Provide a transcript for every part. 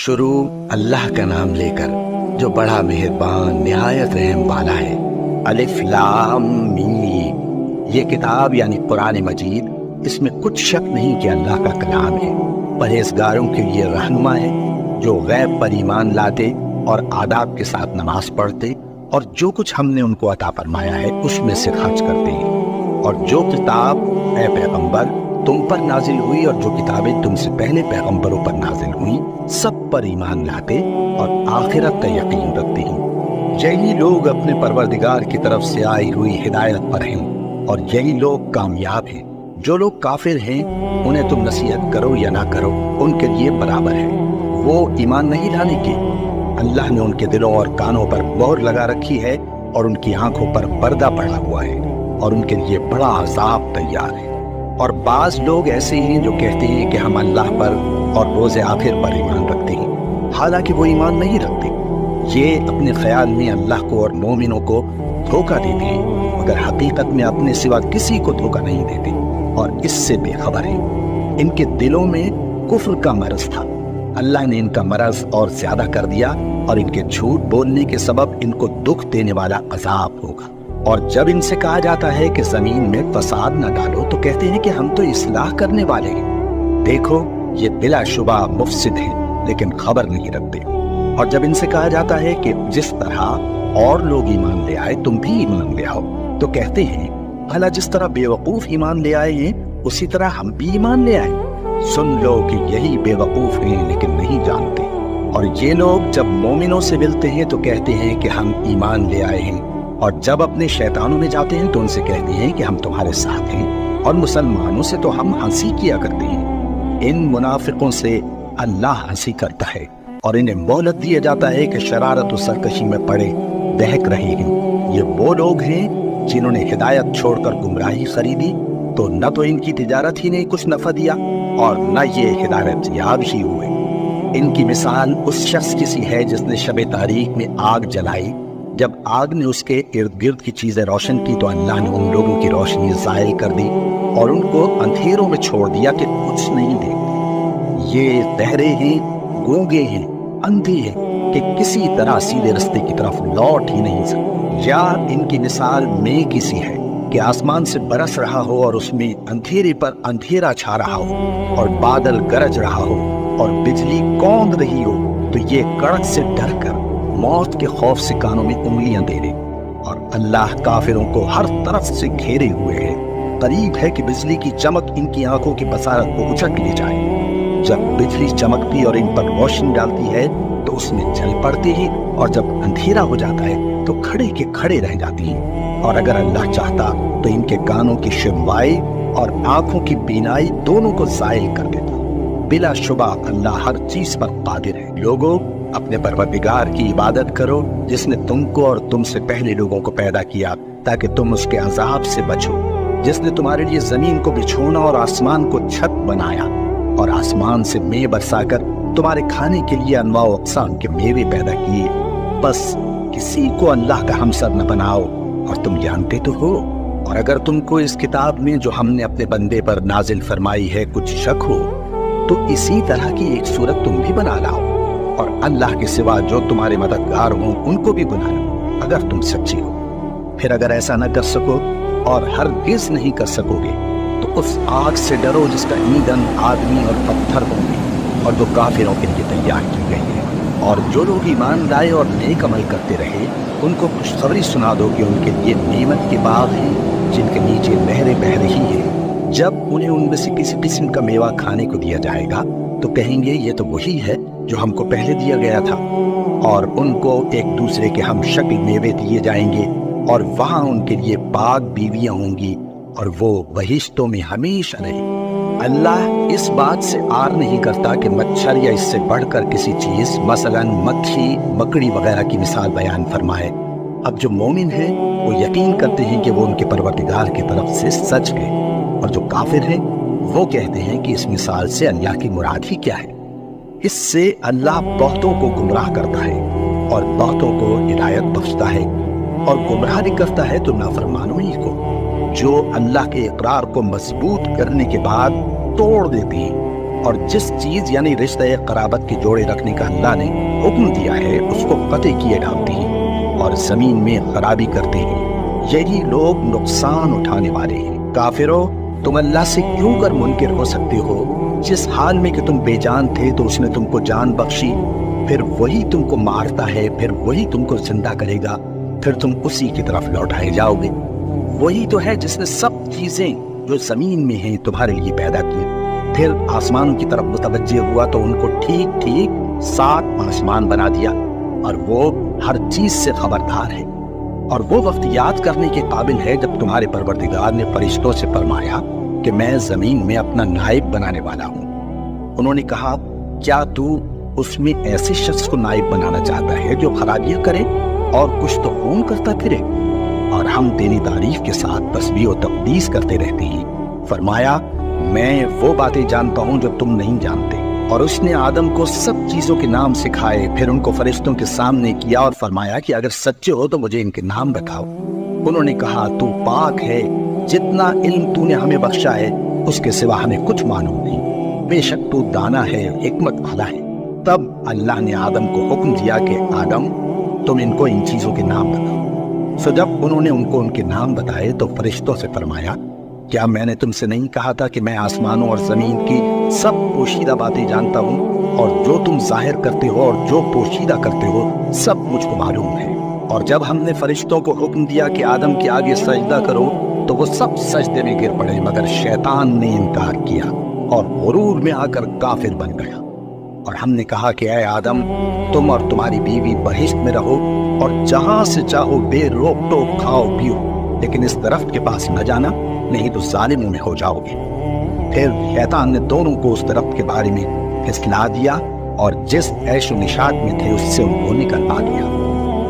شروع اللہ کا نام لے کر جو بڑا مہربان نہایت رحم والا ہے۔ الف لام میم، یہ کتاب یعنی قرآن مجید، اس میں کچھ شک نہیں کہ اللہ کا کلام ہے، پرہیزگاروں کے لیے رہنما ہے، جو غیب پر ایمان لاتے اور آداب کے ساتھ نماز پڑھتے اور جو کچھ ہم نے ان کو عطا فرمایا ہے اس میں سے خرچ کرتے ہیں، اور جو کتاب اے پیغمبر تم پر نازل ہوئی اور جو کتابیں تم سے پہلے پیغمبروں پر نازل ہوئیں سب پر ایمان لاتے اور آخرت کا یقین رکھتے ہیں۔ یہی لوگ اپنے پروردگار کی طرف سے آئی ہوئی ہدایت پر ہیں اور یہی لوگ کامیاب ہیں۔ جو لوگ کافر ہیں انہیں تم نصیحت کرو یا نہ کرو ان کے لیے برابر ہے، وہ ایمان نہیں لانے کے۔ اللہ نے ان کے دلوں اور کانوں پر مہر لگا رکھی ہے اور ان کی آنکھوں پر پردہ پڑا ہوا ہے اور ان کے لیے بڑا عذاب تیار ہے۔ اور بعض لوگ ایسے ہیں جو کہتے ہیں کہ ہم اللہ پر اور روز آخر پر ایمان رکھتے ہیں، حالانکہ وہ ایمان نہیں رکھتے۔ یہ اپنے خیال میں اللہ کو اور مومنوں کو دھوکہ دیتے ہیں، مگر حقیقت میں اپنے سوا کسی کو دھوکہ نہیں دیتے اور اس سے بے خبر ہیں۔ ان کے دلوں میں کفر کا مرض تھا، اللہ نے ان کا مرض اور زیادہ کر دیا اور ان کے جھوٹ بولنے کے سبب ان کو دکھ دینے والا عذاب ہوگا۔ اور جب ان سے کہا جاتا ہے کہ زمین میں فساد نہ ڈالو تو کہتے ہیں کہ ہم تو اصلاح کرنے والے ہیں۔ دیکھو یہ بلا شبہ مفسد ہیں لیکن خبر نہیں رکھتے۔ اور جب ان سے کہا جاتا ہے کہ جس طرح اور لوگ ایمان لے آئے تم بھی ایمان لے آؤ تو کہتے ہیں بھلا جس طرح بے وقوف ایمان لے آئے ہیں اسی طرح ہم بھی ایمان لے آئے۔ سن لو کہ یہی بے وقوف ہیں لیکن نہیں جانتے۔ اور یہ لوگ جب مومنوں سے ملتے ہیں تو کہتے ہیں کہ ہم ایمان لے آئے ہیں، اور جب اپنے شیطانوں میں جاتے ہیں تو ان سے کہتے ہیں کہ ہم تمہارے ساتھ ہیں، اور مسلمانوں سے تو ہم ہنسی کیا کرتے ہیں۔ ان منافقوں سے اللہ ہنسی کرتا ہے اور انہیں مہلت دیا جاتا ہے کہ شرارت و سرکشی میں پڑے بہک رہے ہیں۔ یہ وہ لوگ ہیں جنہوں نے ہدایت چھوڑ کر گمراہی خریدی تو نہ تو ان کی تجارت ہی نے کچھ نفع دیا اور نہ یہ ہدایت یاب ہی ہوئے۔ ان کی مثال اس شخص کی سی ہے جس نے شب تاریک میں آگ جلائی، جب آگ نے اس کے ارد گرد کی چیزیں روشن کی تو اللہ نے ان لوگوں کی روشنی زائل کر دی اور ان کو اندھیروں میں چھوڑ دیا کہ کچھ نہیں دیکھتے۔ یہ بہرے ہیں، گونگے ہیں، اندھے ہیں کہ کسی طرح سیدھے رستے کی طرف لوٹ ہی نہیں سکتے۔ یا ان کی مثال میں کسی ہے کہ آسمان سے برس رہا ہو اور اس میں اندھیرے پر اندھیرا چھا رہا ہو اور بادل گرج رہا ہو اور بجلی کوند رہی ہو تو یہ کڑک سے ڈر کر موت کے خوف سے کانوں میں انگلیاں دے لے۔ اور اللہ کافروں کو ہر طرف سے گھیرے ہوئے ہے، قریب ہے کہ بجلی کی چمک ان کی آنکھوں کی بصارت کو اچک لے جائے۔ جب بجلی چمکتی اور ان پر روشنی ڈالتی ہے تو اس میں جل پڑتی ہے، اور جب اندھیرا ہو جاتا ہے تو کھڑے کے کھڑے رہ جاتی ہیں۔ اور اگر اللہ چاہتا تو ان کے کانوں کی شنوائی اور آنکھوں کی بینائی دونوں کو زائل کر دیتا۔ بلا شبہ اللہ ہر چیز پر قادر ہے۔ لوگوں اپنے پروردگار کی عبادت کرو جس نے تم کو اور تم سے پہلے لوگوں کو پیدا کیا تاکہ تم اس کے عذاب سے بچو، جس نے تمہارے لیے زمین کو بچھونا اور آسمان کو چھت بنایا اور آسمان سے میوے برسا کر تمہارے کھانے کے لیے انواع و اقسام کے میوے پیدا کیے۔ بس کسی کو اللہ کا ہمسر نہ بناؤ اور تم جانتے تو ہو۔ اور اگر تم کو اس کتاب میں جو ہم نے اپنے بندے پر نازل فرمائی ہے کچھ شک ہو تو اسی طرح کی ایک صورت تم بھی بنا لاؤ، اور اللہ کے سوا جو تمہارے مددگار ہوں ان کو بھی بنا لو اگر تم سچی ہو۔ پھر اگر ایسا نہ کر سکو اور ہرگز نہیں کر سکو گے تو اس آگ سے ڈرو جس کا ایندھن آدمی اور پتھر ہوں گے اور جو کافروں کے لیے تیار کی گئی ہے۔ اور جو لوگ ایمان لائے اور نیک عمل کرتے رہے ان کو خوشخبری سنا دو کہ ان کے لیے نعمت کے باغ ہیں جن کے نیچے نہریں بہہ رہی ہیں۔ جب انہیں ان میں سے کسی قسم کا میوہ کھانے کو دیا جائے گا تو کہیں گے یہ تو وہی ہے جو ہم کو پہلے دیا گیا تھا، اور ان کو ایک دوسرے کے ہم شکل میوے دیے جائیں گے اور وہاں ان کے لیے پاک بیویاں ہوں گی اور وہ بہشتوں میں ہمیشہ رہیں۔ اللہ اس بات سے آر نہیں کرتا کہ مچھر یا اس سے بڑھ کر کسی چیز مثلا مکھی مکڑی وغیرہ کی مثال بیان فرمائے۔ اب جو مومن ہیں وہ یقین کرتے ہیں کہ وہ ان کے پروردگار کی طرف سے سچ گئے، اور جو کافر ہیں وہ کہتے ہیں کہ اس مثال سے اللہ کی مراد ہی کیا ہے۔ اس سے اللہ بہتوں کو گمراہ کرتا ہے اور بہتوں کو ہدایت بخشتا ہے، اور گمراہ نہیں کرتا ہے تو نافرمانوں ہی کو، جو اللہ کے اقرار کو مضبوط کرنے کے بعد توڑ دیتے ہیں اور جس چیز یعنی رشتہ قرابت کے جوڑے رکھنے کا اللہ نے حکم دیا ہے اس کو قطع کیے ڈالتے ہیں اور زمین میں خرابی کرتے ہیں، یہی لوگ نقصان اٹھانے والے ہیں۔ کافرو، تم اللہ سے کیوں کر منکر ہو سکتے ہو؟ جس حال میں کہ تم بے جان تھے تو اس نے تم کو جان بخشی، پھر وہی تم کو مارتا ہے، پھر وہی تم کو زندہ کرے گا، پھر تم اسی کی طرف لوٹائے جاؤ گے۔ وہی تو ہے جس نے سب چیزیں جو زمین میں ہیں تمہارے لیے پیدا کی، پھر آسمانوں کی طرف متوجہ ہوا تو ان کو ٹھیک ٹھیک 7 آسمان بنا دیا، اور وہ ہر چیز سے خبردار ہے۔ اور وہ وقت یاد کرنے کے قابل ہے جب تمہارے پروردگار نے فرشتوں سے فرمایا کہ میں زمین میں اپنا نائب بنانے والا ہوں۔ انہوں نے کہا، کیا تو اس میں ایسے شخص کو نائب بنانا چاہتا ہے جو خرابیاں کرے اور کچھ تو خون کرتا پھرے؟ اور ہم تیری تعریف کے ساتھ تسبیح و تقدیس کرتے رہتے ہیں۔ فرمایا، میں وہ باتیں جانتا ہوں جو تم نہیں جانتے۔ اور اس نے آدم کو سب چیزوں کے نام سکھائے، پھر ان کو فرشتوں کے سامنے کیا اور فرمایا کہ اگر سچے ہو تو مجھے ان کے نام بتاؤ۔ انہوں نے کہا، تو پاک ہے، جتنا علم تو نے ہمیں بخشا ہے اس کے سوا ہمیں کچھ معلوم نہیں، بے شک تو دانا ہے، حکمت والا ہے۔ تب اللہ نے آدم کو حکم دیا کہ آدم، تم ان کو ان چیزوں کے نام بتاؤ۔ سو جب انہوں نے ان کو ان کے نام بتائے تو فرشتوں سے فرمایا، کیا میں نے تم سے نہیں کہا تھا کہ میں آسمانوں اور زمین کی سب پوشیدہ باتیں جانتا ہوں، اور جو تم ظاہر کرتے ہو اور جو پوشیدہ کرتے ہو سب مجھ کو معلوم ہے۔ اور جب ہم نے فرشتوں کو حکم دیا کہ آدم کے آگے سجدہ کرو تو وہ سب سجدے میں گر پڑے، مگر شیطان نے انکار کیا اور غرور میں آ کر کافر بن گیا۔ اور ہم نے کہا کہ اے آدم، تم اور تمہاری بیوی بہشت میں رہو اور جہاں سے چاہو بے روک ٹوک کھاؤ پیو، لیکن اس درخت کے پاس نہ جانا، نہیں تو ظالموں میں ہو جاؤ گے۔ پھر شیطان نے دونوں کو اس درخت کے بارے میں پھسلا دیا اور جس عیش و نشاط میں تھے اس سے ان کو نکلوا دیا۔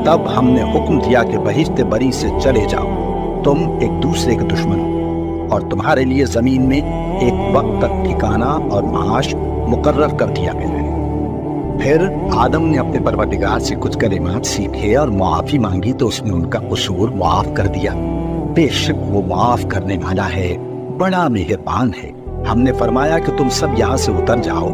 تب ہم نے حکم دیا کہ بہشت بری سے چلے جاؤ، تم ایک دوسرے کے دشمن ہو، اور تمہارے لیے زمین میں ایک وقت تک ٹھکانہ اور معاش مقرر کر دیا گیا ہے۔ پھر آدم نے اپنے پروردگار سے کچھ کلمات سیکھے اور معافی مانگی تو اس نے ان کا قصور معاف کر دیا۔ بے شک وہ معاف کرنے والا ہے، بڑا مہربان ہے۔ ہم نے فرمایا کہ تم سب یہاں سے اتر جاؤ،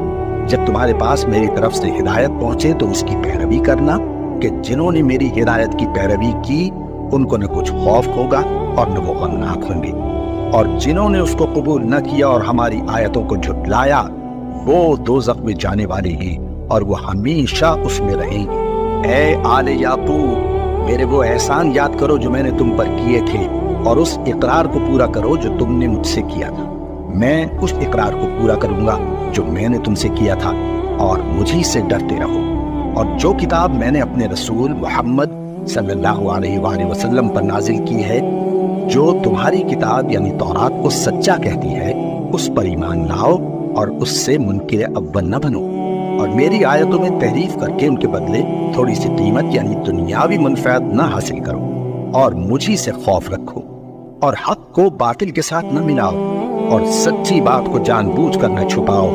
جب تمہارے پاس میری طرف سے ہدایت پہنچے تو اس کی پیروی کرنا، کہ جنہوں نے میری ہدایت کی پیروی کی ان کو نہ کچھ خوف ہوگا اور نہ وہ غمناک ہوں گے، اور جنہوں نے اس کو قبول نہ کیا اور ہماری آیتوں کو جھٹلایا وہ دوزخ میں جانے والے ہیں اور وہ ہمیشہ اس میں رہیں گے۔ اے آل یعقوب، میرے وہ احسان یاد کرو جو میں نے تم پر کیے تھے، اور اس اقرار کو پورا کرو جو تم نے مجھ سے کیا تھا۔ میں اس اقرار کو پورا کروں گا جو میں نے تم سے کیا تھا، اور مجھی سے ڈرتے رہو۔ اور جو کتاب میں نے اپنے رسول محمد صلی اللہ علیہ وآلہ وسلم پر نازل کی ہے، جو تمہاری کتاب یعنی تورات کو سچا کہتی ہے، اس پر ایمان لاؤ اور اس سے منکر اول نہ بنو، اور میری آیتوں میں تحریف کر کے ان کے بدلے تھوڑی سی قیمت یعنی دنیاوی منفعت نہ حاصل کرو، اور مجھی سے خوف رکھو، اور حق کو باطل کے ساتھ نہ ملاؤ، اور سچی بات کو جان بوجھ کر نہ چھپاؤ،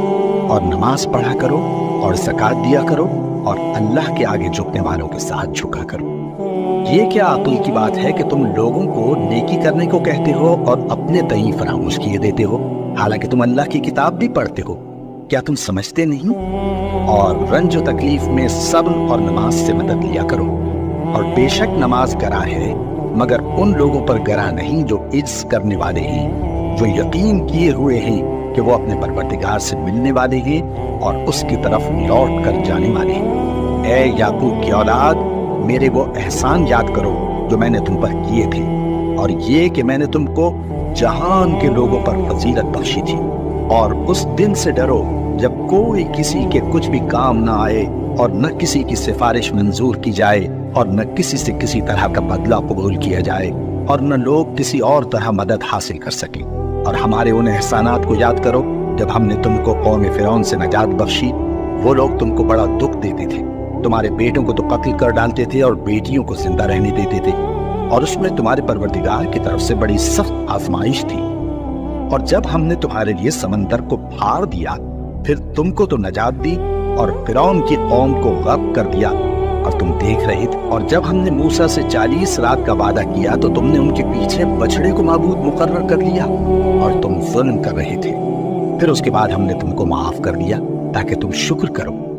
اور نماز پڑھا کرو اور زکوٰۃ دیا کرو، اور اللہ کے آگے جھکنے والوں کے ساتھ جھکا کرو۔ یہ کیا عقل کی بات ہے کہ تم لوگوں کو نیکی کرنے کو کہتے ہو اور اپنے تئیں فراموش کیے دیتے ہو، حالانکہ تم اللہ کی کتاب بھی پڑھتے ہو؟ کیا تم سمجھتے نہیں؟ اور رنج و تکلیف میں صبر اور نماز سے مدد لیا کرو، اور بے شک نماز گراں ہے، مگر ان لوگوں پر گراں نہیں جو عجز کرنے والے ہیں، جو یقین کیے ہوئے ہیں کہ وہ اپنے پروردگار سے ملنے والے ہیں اور اس کی طرف لوٹ کر جانے والے ہیں۔ اے یعقوب کی اولاد، میرے وہ احسان یاد کرو جو میں نے تم پر کیے تھے، اور یہ کہ میں نے تم کو جہان کے لوگوں پر فضیلت بخشی تھی، اور اس دن سے ڈرو جب کوئی کسی کے کچھ بھی کام نہ آئے، اور نہ کسی کی سفارش منظور کی جائے، اور نہ کسی سے کسی طرح کا بدلہ قبول کیا جائے، اور نہ لوگ کسی اور طرح مدد حاصل کر سکیں۔ اور ہمارے ان احسانات کو یاد کرو جب ہم نے تم کو قوم فرعون سے نجات بخشی۔ وہ لوگ تم کو بڑا دکھ دیتے تھے، تمہارے بیٹوں کو تو قتل کر ڈالتے تھے اور بیٹیوں کو زندہ رہنے دیتے تھے، اور اس میں تمہارے پروردگار کی طرف سے بڑی سخت آزمائش تھی۔ اور جب ہم نے تمہارے لیے سمندر کو پھاڑ دیا، پھر تم کو تو نجات دی اور فرعون کی قوم کو غرق کر دیا، اور تم دیکھ رہے تھے۔ اور جب ہم نے موسیٰ سے 40 رات کا وعدہ کیا تو تم نے ان کے پیچھے بچڑے کو معبود مقرر کر لیا، اور تم ظلم کر رہے تھے۔ پھر اس کے بعد ہم نے تم کو معاف کر دیا تاکہ تم شکر کرو